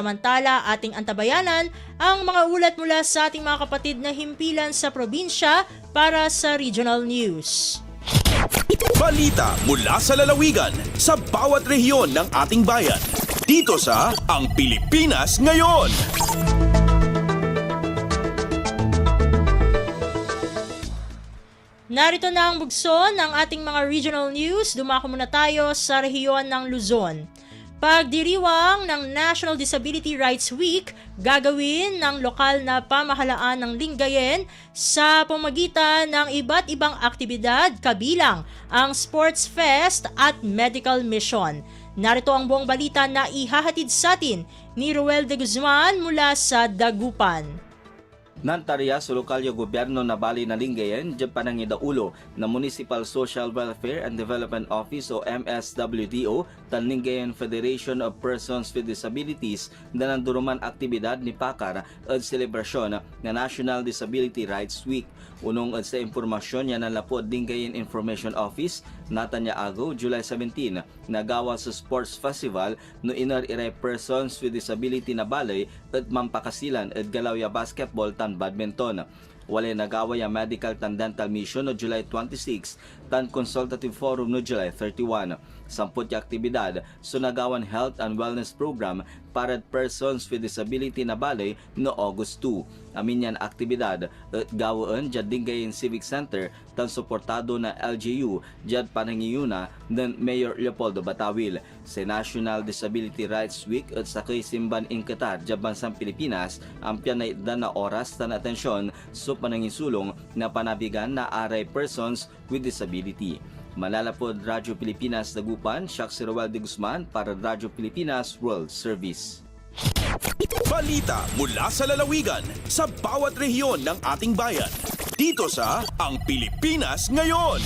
Samantala, ating antabayanan ang mga ulat mula sa ating mga kapatid na himpilan sa probinsya para sa regional news. Balita mula sa lalawigan sa bawat rehiyon ng ating bayan. Dito sa Ang Pilipinas Ngayon. Narito na ang bugson ng ating mga regional news. Dumako muna tayo sa rehiyon ng Luzon. Pagdiriwang ng National Disability Rights Week, gagawin ng lokal na pamahalaan ng Lingayen sa pamamagitan ng iba't ibang aktibidad kabilang ang Sports Fest at Medical Mission. Narito ang buong balita na ihahatid sa atin ni Roel de Guzman mula sa Dagupan. Nantarya sa lokal yung gobyerno na bali na Lingayen, dyan pa nang idaulo na Municipal Social Welfare and Development Office o MSWDO, tan Lingayen Federation of Persons with Disabilities na nanduruman aktibidad ni Pakar at selebrasyon na National Disability Rights Week. Unong at sa impormasyon yan ang lapod Lingayen Information Office, Natanya Ago, July 17, nagawa sa Sports Festival no inar-iray persons with disability na balay at mampakasilan at galawya basketball tan badminton. Walay nagawa yung Medical tan Dental Mission no July 26, tan Consultative Forum no July 31. Samput yung aktibidad so nagawan Health and Wellness Program para persons with disability na balay no August 2. Amin yan aktibidad at gawaan dyan Lingayen Civic Center tan suportado na LGU dyan panangiyuna ng Mayor Leopoldo Batawil. Sa National Disability Rights Week at sa Simban in Qatar dyan bansang Pilipinas, ang piyanay na oras tan atensyon so panangisulong na panabigan na aray persons with disability. Malalapod Radyo Pilipinas Dagupan, Shak si Roel de Guzman para Radyo Pilipinas World Service. Balita mula sa lalawigan sa bawat rehiyon ng ating bayan. Dito sa Ang Pilipinas Ngayon.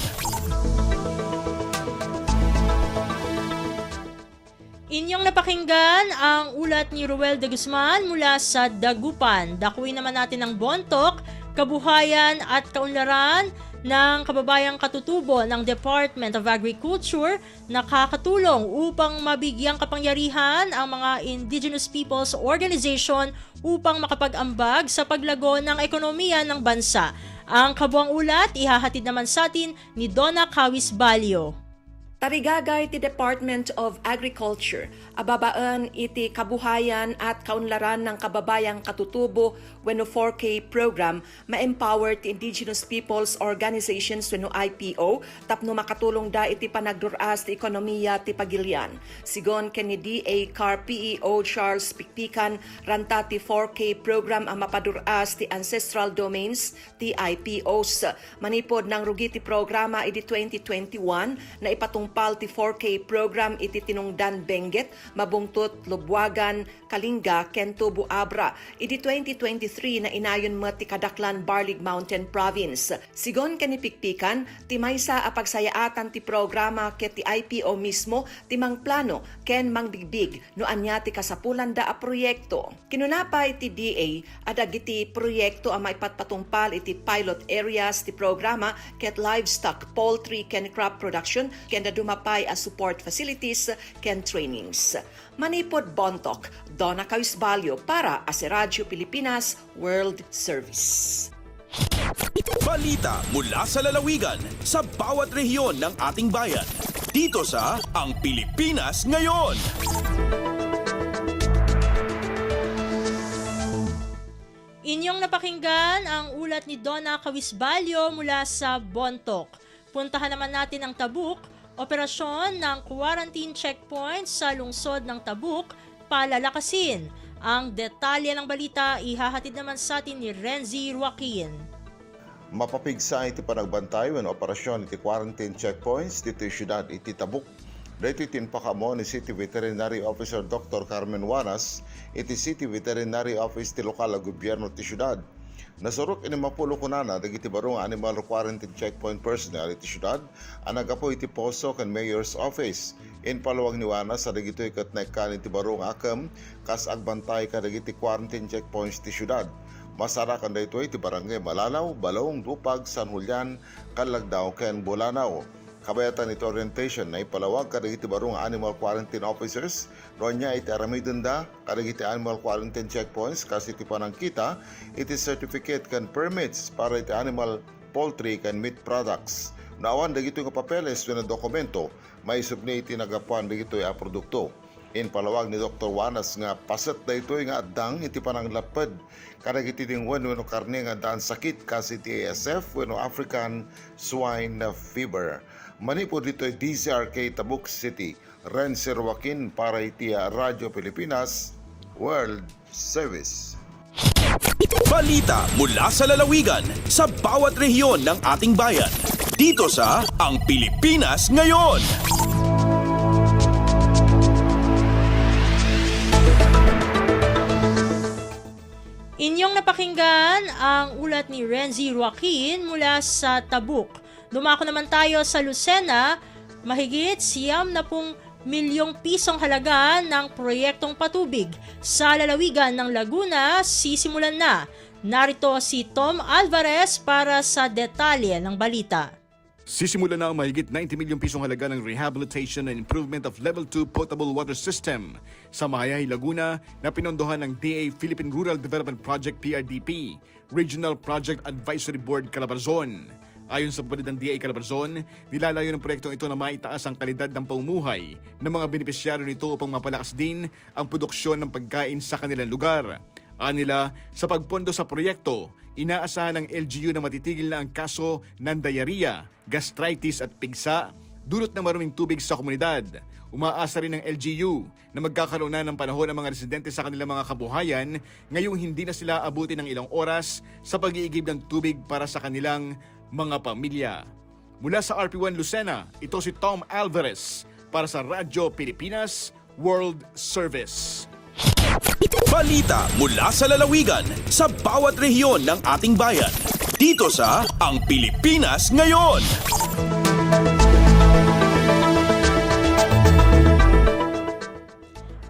Inyong napakinggan ang ulat ni Roel de Guzman mula sa Dagupan. Dakuin naman natin ang bontok, kabuhayan at kaunlaran ng kababayang katutubo ng Department of Agriculture na nakakatulong upang mabigyang kapangyarihan ang mga Indigenous Peoples Organization upang makapag-ambag sa paglago ng ekonomiya ng bansa. Ang kabuang ulat ihahatid naman sa atin ni Donna Kawis Balio. Tarigagay ti Department of Agriculture, ababaan iti kabuhayan at kaunlaran ng kababayang katutubo wenno 4K program ma-empower ti Indigenous Peoples Organizations wenno IPO tapno makatulong da iti panagduras ti ekonomiya ti pagilian. Sigon ken ni DA CAR PEO Charles Pikpikan ranta ti 4K program ang mapaduras ti ancestral domains ti IPOs. Manipod ng rugi ti programa iti 2021 na ipatungpal ti 4K program iti tinungdan Benguet, Mabungtot, Lubwagan, Kalinga, ken Tubo Abra. Iti 2023 na inayon mo ti Kadaklan, Barlig Mountain Province. Sigon ken ni Pikpikan, ti maysa a pagsayaatan ti programa ket ti IPO mismo ti mangplano ken mangbigbig no anya ti kasapulan da a proyekto. Kinunapay ti DA adagiti proyekto a maipatpatungpal iti pilot areas ti programa ket livestock, poultry ken crop production ken dumapay as support facilities ken trainings. Manipod bontok, Donna Kawisbalyo para as Radyo Pilipinas World Service. Balita mula sa lalawigan sa bawat rehiyon ng ating bayan. Dito sa Ang Pilipinas Ngayon. Inyong napakinggan ang ulat ni Donna Kawisbalyo mula sa Bontok. Puntahan naman natin ang Tabuk. Operasyon ng quarantine checkpoint sa lungsod ng Tabuk palalakasin. Ang detalye ng balita ihahatid naman sa atin ni Renzi Joaquin. Mapapigsa iti panagbantay wen operasyon iti quarantine checkpoints dito siyudad iti Tabuk. Dito tinpakamo ni City Veterinary Officer Dr. Carmen Waras iti City Veterinary Office ti lokal a gobyerno ti siyudad. Nasurok ini mapulo kunana dagiti barong animal quarantine checkpoint personnel iti syudad ang nagapo iti poso ken mayor's office. In paluwag ni Wana sa dagitoy ket naikkan iti barong akam kas agbantay kadagiti quarantine checkpoints ti syudad. Masara kan daytoy iti barangay Malanaw, Balong, Dupag, San Julian, Kalagdao ken Bolanao. kabayatan ito orientation na ipalawag kadagiti barong animal quarantine officers ron niya iti aramidenda kadagiti animal quarantine checkpoints kasi iti panangkita iti certificate kan permits para iti animal poultry kan meat products. Naawan dagito nga papeles wenno dokumento may subni iti nagapuan dagito a produkto. In palawag ni Dr. Wanas nga pasat da ito nga adang iti pananglapad kadagiti ding wenno karne nga daan sakit kasi iti ASF wenno African Swine Fever. Manipod dito ay DCRK Tabuk City, Renzer Joaquin para iti Radyo Pilipinas World Service. Balita mula sa lalawigan sa bawat rehiyon ng ating bayan. Dito sa Ang Pilipinas Ngayon. Inyong napakinggan ang ulat ni Renzi Joaquin mula sa Tabuk. Dumako naman tayo sa Lucena, mahigit 90 milyong pisong halaga ng proyektong patubig sa lalawigan ng Laguna sisimulan na. Narito si Tom Alvarez para sa detalye ng balita. Sisimula na ang mahigit 90 milyong pisong halaga ng Rehabilitation and Improvement of Level 2 Potable Water System sa Mahayahay, Laguna na pinondohan ng DA Philippine Rural Development Project PRDP, Regional Project Advisory Board Calabarzon. Ayon sa pabalid ng DA Calabarzon, nilalayo ng proyektong ito na maitaas ang kalidad ng pamumuhay ng mga benepisyaryo nito upang mapalakas din ang produksyon ng pagkain sa kanilang lugar. Anila, sa pagpondo sa proyekto, inaasahan ng LGU na matitigil na ang kaso ng diarrhea, gastritis at pigsa, dulot ng maruming tubig sa komunidad. Umaasa rin ng LGU na magkakaroon na ng panahon ang mga residente sa kanilang mga kabuhayan ngayong hindi na sila abutin ng ilang oras sa pag-iigib ng tubig para sa kanilang mga pamilya. Mula sa RP1 Lucena, ito si Tom Alvarez para sa Radyo Pilipinas World Service. Balita mula sa lalawigan sa bawat rehiyon ng ating bayan. Dito sa Ang Pilipinas Ngayon.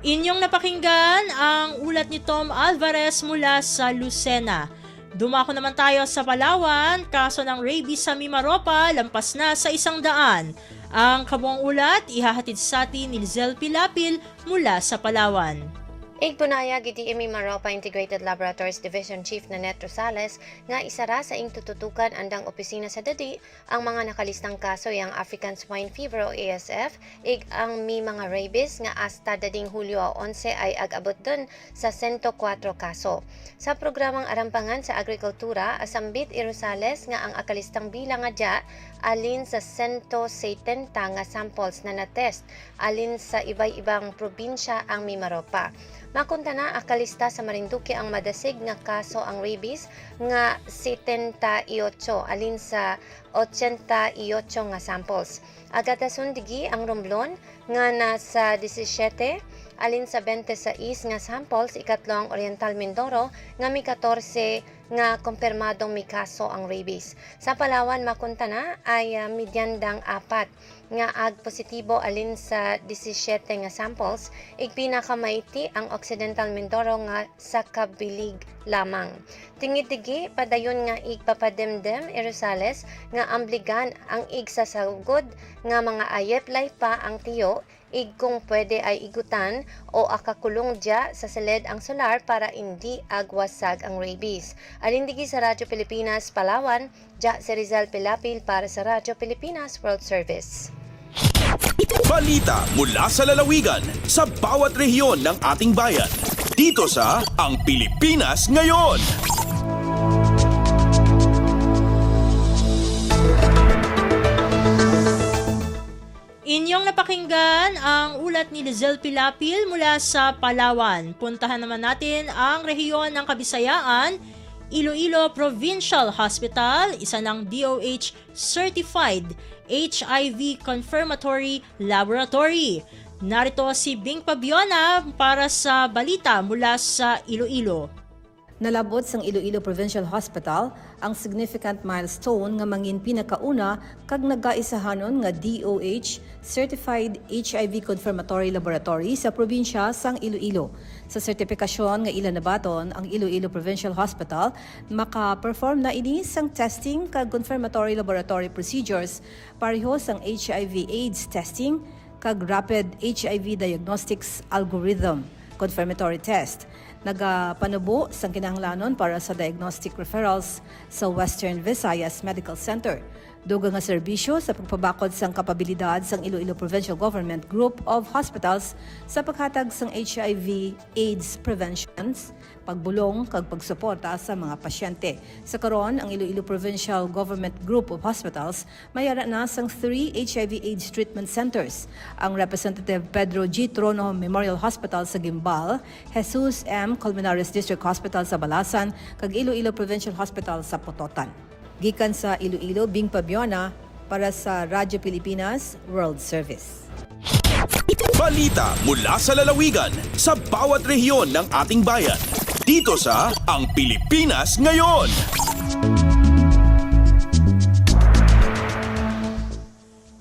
Inyong napakinggan ang ulat ni Tom Alvarez mula sa Lucena. Dumako naman tayo sa Palawan, kaso ng rabies sa Mimaropa lampas na sa 100. Ang kabuang ulat ihahatid sa atin ni Lizel Pilapil mula sa Palawan. Igpunayag iti Mimaropa Integrated Laboratories Division Chief Nanette Rosales nga isara sa ing tututukan andang opisina sa dadi ang mga nakalistang kaso yang African Swine Fever o ASF ig ang mi mga rabies nga hasta dading Hulyo 11 ay agabot dun sa 104 kaso. Sa programang arampangan sa agrikultura, asambit i Rosales nga ang akalistang bilang nga dya alin sa 170 nga samples na natest alin sa ibang probinsya ang Mimaropa. Makunta na akalista sa Marinduque ang madasig nga kaso ang rabies nga 78 alin sa 88 nga samples. Agatasun digi ang Romblon nga nasa 17 alin sa 26 nga samples ikatlong Oriental Mindoro nga may 14 nga kumpirmadong may kaso ang rabies. Sa Palawan makunta na ay midyandang 4 nga ag positibo alin sa 17 nga samples ig pinakamaiti ang Occidental Mindoro nga sa kabilig lamang. Tingitigi padayon nga ig papademdem i Rosales nga ambligan ang ig sasagod nga mga ayep life pa ang tiyo ig kung pwede ay igutan o akakulong dya sa seled ang solar para hindi agwasag ang rabies. Alindigi sa Radyo Pilipinas, Palawan, dya si Rizal Pilapil para sa Radyo Pilipinas World Service. Balita mula sa lalawigan sa bawat rehiyon ng ating bayan. Dito sa Ang Pilipinas Ngayon. Inyong napakinggan ang ulat ni Lizel Pilapil mula sa Palawan. Puntahan naman natin ang rehiyon ng Kabisayaan, Iloilo Provincial Hospital, isa ng DOH Certified HIV Confirmatory Laboratory. Narito si Bing Pabiona para sa balita mula sa Iloilo. Nalabot sang Iloilo Provincial Hospital ang significant milestone nga mangin pinakauna kag nagaisahanon nga DOH Certified HIV Confirmatory Laboratory sa probinsya sang Iloilo. Sa sertipikasyon nga ila nabaton, ang Iloilo Provincial Hospital maka-perform na ini sang testing kag confirmatory laboratory procedures pareho sang HIV/AIDS testing kag rapid HIV diagnostics algorithm confirmatory test. Nagapanubo sang kinahanglanon para sa diagnostic referrals sa Western Visayas Medical Center. Dugang nga serbisyo sa pagpabakod sang kapabilidad sang Iloilo Provincial Government Group of Hospitals sa paghatag sang HIV/AIDS preventions, pagbulong kag pagsuporta sa mga pasyente. Sa karon, ang Iloilo Provincial Government Group of Hospitals mayara na sang 3 HIV/AIDS treatment centers. Ang Representative Pedro G. Trono Memorial Hospital sa Gimbal, Jesus M. Colmenares District Hospital sa Balasan, kag Iloilo Provincial Hospital sa Pototan. Gikan sa Iloilo, Bing Pabiona para sa Radyo Pilipinas World Service. Balita mula sa lalawigan sa bawat rehiyon ng ating bayan. Dito sa Ang Pilipinas Ngayon.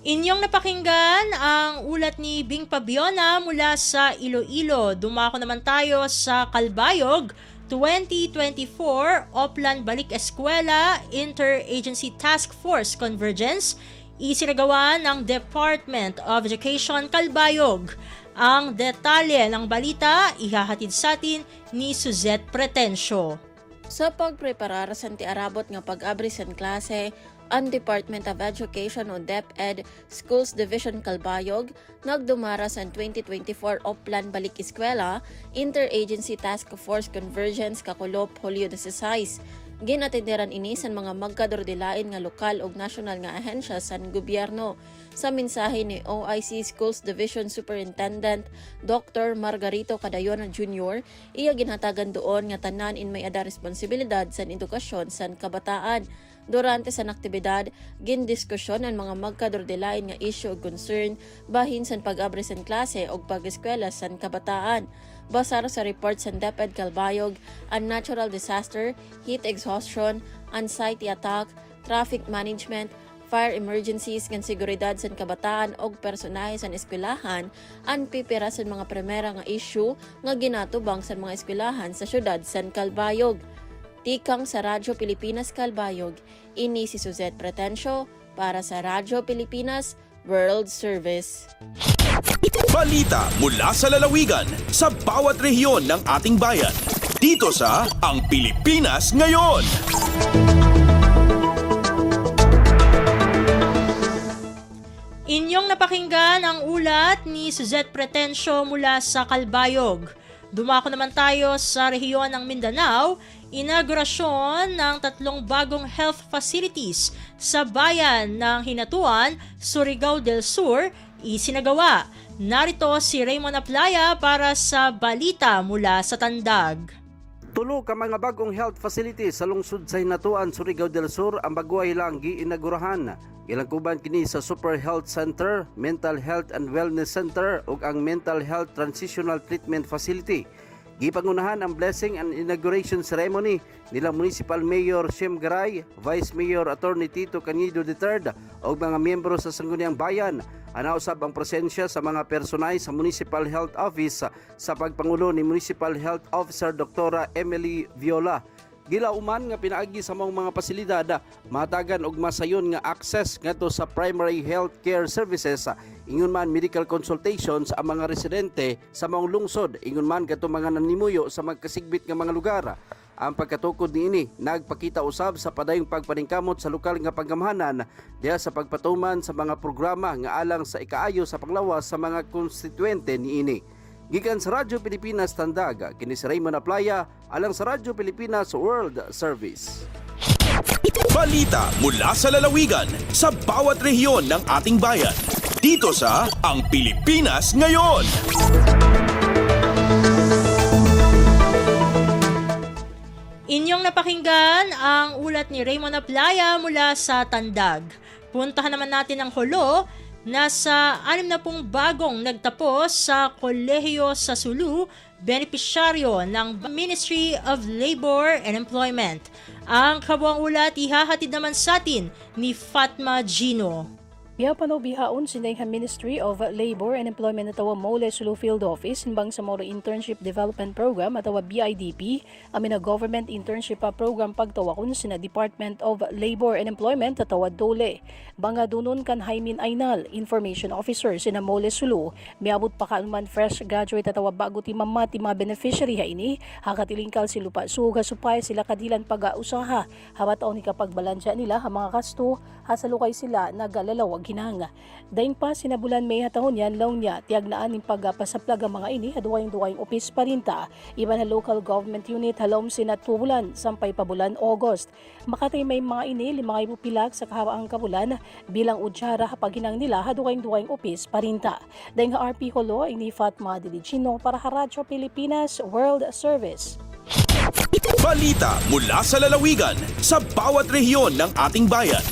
Inyong napakinggan ang ulat ni Bing Pabiona mula sa Iloilo. Dumako naman tayo sa Calbayog. 2024 Oplan Balik Eskwela Interagency Task Force Convergence isinagawa ng Department of Education Calbayog. Ang detalye ng balita ihahatid sa atin ni Suzette Pretencio. Sa pagpreparar sa anti-arabot nga pag-abri sa klase, ang Department of Education o DepEd Schools Division Calbayog nagdumara sa 2024 Oplan Balik Eskwela Interagency Task Force Convergence kakulop Hulyo 16. Ginatinderan ini sa mga magkadordilain nga lokal ug nasyonal nga ahensya sa gobyerno. Sa mensahe ni OIC Schools Division Superintendent Dr. Margarito Cadayon Jr., iya ginhatagan doon nga tanan in may ada responsibilidad sa edukasyon sa kabataan. Durante sa aktibidad, gindiskusyon ang mga magkadordilain nga issue o concern bahin sa pag-abri sa klase o pag-eskwela sa kabataan. Basar sa report sa DepEd Calbayog, ang natural disaster, heat exhaustion, anxiety attack, traffic management, fire emergencies ng seguridad sa kabataan o personahe sa eskwelahan ang pipira sa mga primera nga issue nga ginatubang sa mga eskwelahan sa syudad sa Calbayog. Tikang sa Radyo Pilipinas Calbayog, ini si Suzette Pretencio para sa Radyo Pilipinas World Service. Balita mula sa lalawigan sa bawat rehiyon ng ating bayan. Dito sa Ang Pilipinas Ngayon. Inyong napakinggan ang ulat ni Suzette Pretencio mula sa Calbayog. Dumako naman tayo sa rehiyon ng Mindanao. Inaugurasyon ng 3 bagong health facilities sa bayan ng Hinatuan, Surigao del Sur, isinagawa. Narito si Raymond Aplaya para sa balita mula sa Tandag. Tulo ka mga bagong health facilities sa lungsod sa Hinatuan, Surigao del Sur ang baguay lang giinagurahan. Ilang kuban kini sa Super Health Center, Mental Health and Wellness Center ug ang Mental Health Transitional Treatment Facility. Gipangunahan ang blessing and inauguration ceremony nila Municipal Mayor Shem Garay, Vice Mayor Attorney Tito Canido III ug mga miyembro sa Sangguniang Bayan. Anausab ang presensya sa mga personay sa Municipal Health Office sa pagpangulo ni Municipal Health Officer Dr. Emily Viola. Gilauman nga pinaagi sa mga pasilidad matagan og masayon nga access ngadto sa primary health care services, ingon man medical consultations ang mga residente sa mga lungsod, ingon man kadto mga nanimuyo sa magkasigbit nga mga lugar. Ang pagkatukod niini nagpakita usab sa padayong pagpaningkamot sa lokal nga panggamhanan diha sa pagpatuman sa mga programa nga alang sa ikaayo sa panglawas sa mga konstituente niini. Gikan sa Radyo Pilipinas Tandag, kini si Raymond Aplaya alang sa Radyo Pilipinas World Service. Balita mula sa lalawigan sa bawat rehiyon ng ating bayan. Dito sa Ang Pilipinas Ngayon. Inyong napakinggan ang ulat ni Raymond Aplaya mula sa Tandag. Puntahan naman natin ang Holo. Nasa 60 bagong nagtapos sa kolehiyo sa Sulu benepisyaryo ng Ministry of Labor and Employment. Ang kabuang ulat ihahatid naman sa atin ni Fatma Gino. Biya panobihaon sinayhan Ministry of Labor and Employment atawa Mole Sulu Field Office inbang sa Moro Internship Development Program atawa BIDP amin na Government Internship Program pagtawakon sina Department of Labor and Employment atawa DOLE. Banga dunon kan Haimin Ainal, Information Officer sina Mole Sulu, miabot pa kaanuman fresh graduate atawa bago ti mamati mga beneficiary ha ini, hakatilingkal si lupa suga supay sila kadilan pag-ausaha, hawataon ni kapag balansya nila ha mga kasto, hasalukay sila nagalalawag hinanga. Daing pa sinabulan may hatahon yan law niya tiyagnaan ng pagpasaplag ang mga ini haduwayng-duwayng opis parinta iban na local government unit halom sina tubulan sampay pa bulan August. Makatay may mga ini 5,000 pilag sa kahawaang kabulan bilang udyara kapag hinang nila haduwayng-duwayng opis parinta. Daing RP Holo ini Fatma Diligino para Radyo Pilipinas World Service. Balita mula sa lalawigan sa bawat rehiyon ng ating bayan.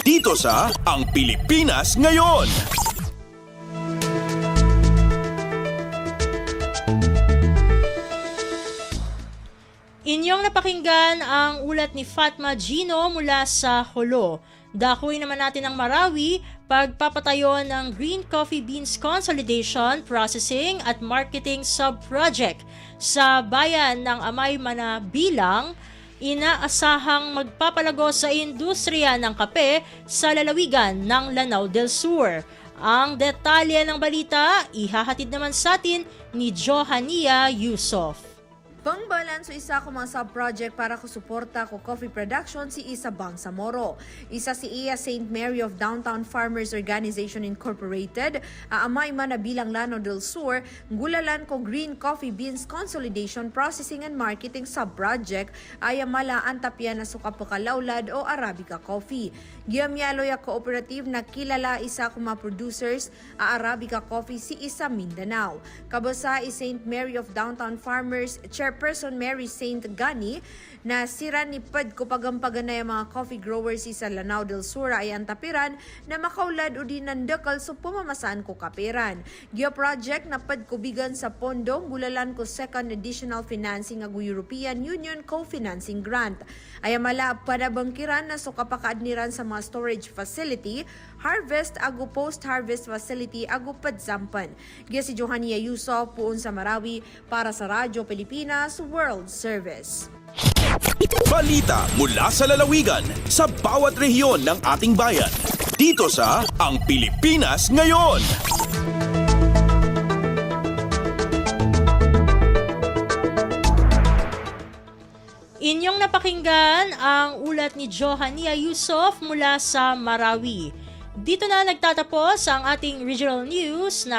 Dito sa Ang Pilipinas Ngayon. Inyong napakinggan ang ulat ni Fatma Gino mula sa Holo. Dakuin naman natin ang Marawi, pagpapatayo ng Green Coffee Beans Consolidation, Processing at Marketing Sub-Project sa bayan ng Amay Manabilang, inaasahang magpapalago sa industriya ng kape sa lalawigan ng Lanao del Sur. Ang detalye ng balita, ihahatid naman sa atin ni Johania Yusof. Pangbalanso isa ko mga sub-project para ko suporta ko coffee production si Isa Bangsamoro. Isa si Iya St. Mary of Downtown Farmers Organization Incorporated, aamay manabilang Lanao del Sur, gulalan ko Green Coffee Beans Consolidation Processing and Marketing Sub-Project ay malaan tapyan na sukapakalawlad o Arabica Coffee. Giyamyaloy a cooperative na kilala isa ko mga producers Arabica Coffee si Isa Mindanao. Kabasa i St. Mary of Downtown Farmers Chairperson Mary St. Gani na sira ni Pad ko pagampaganay mga coffee growers sa Lanao del Sur ay antapiran na makaulad o dinandakal so pumamasaan ko kapiran. Gyo project na Pad ko bigan sa pondong gulalan ko second additional financing ag European Union co-financing grant. Ay mala padabangkiran na so kapakaadniran sa mga storage facility, harvest agu post-harvest facility agu Padzampan. Gyo si Johania Yusof puun sa Marawi para sa Radyo Pilipinas World Service. Balita mula sa lalawigan sa bawat rehiyon ng ating bayan. Dito sa Ang Pilipinas Ngayon. Inyong napakinggan ang ulat ni Johania Yusof mula sa Marawi. Dito na nagtatapos ang ating regional news na